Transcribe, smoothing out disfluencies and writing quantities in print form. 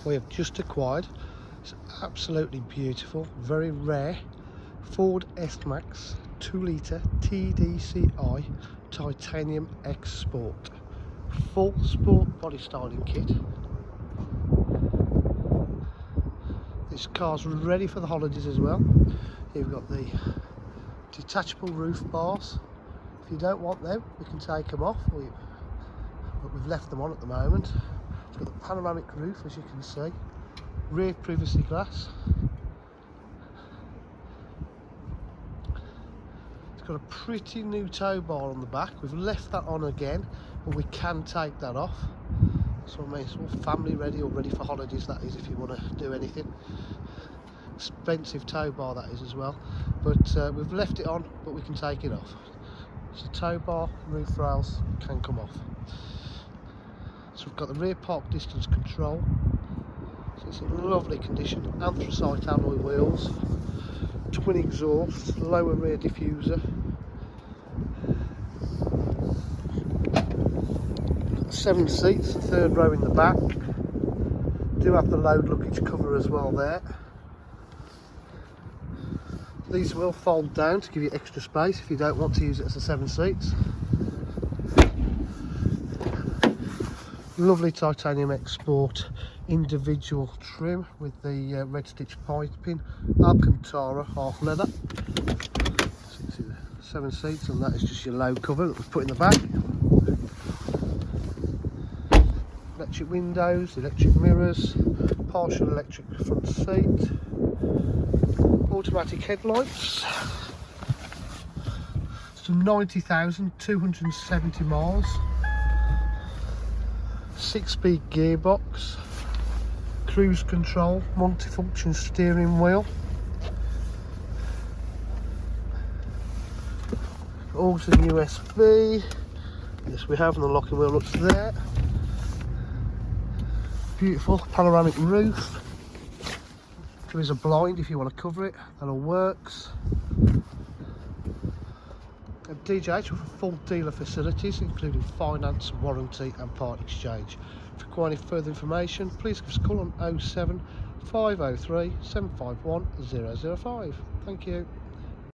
we have just acquired. It's absolutely beautiful, very rare Ford S-Max 2 litre TDCi Titanium X Sport. Full sport body styling kit. This car's ready for the holidays as well. You've got the detachable roof bars. If you don't want them, we can take them off, but we've left them on at the moment. It's got the panoramic roof, as you can see, rear privacy glass. It's got a pretty new tow bar on the back. We've left that on again, but we can take that off. So I mean, it's all family ready or ready for holidays, that is, if you want to do anything. Expensive tow bar that is as well, but we've left it on, but we can take it off. So tow bar, roof rails can come off. So we've got the rear park distance control. So it's in lovely condition. Anthracite alloy wheels, twin exhausts, lower rear diffuser. 7 seats, third row in the back. Do have the load luggage cover as well there. These will fold down to give you extra space if you don't want to use it as a 7 seats. Lovely Titanium X Sport individual trim with the red stitch piping, Alcantara half leather. So you see the 7 seats, and that is just your load cover that we've put in the back. Electric windows, electric mirrors, partial electric front seat, automatic headlights. So 90,270 miles. 6-speed gearbox, cruise control, multifunction steering wheel. Also USB. Yes, we have, and the locking wheel nuts there. Beautiful panoramic roof. There is a blind if you want to cover it, that all works. And DJH with full dealer facilities, including finance, warranty and part exchange. If you require any further information, please give us a call on 07 503 751 005. Thank you.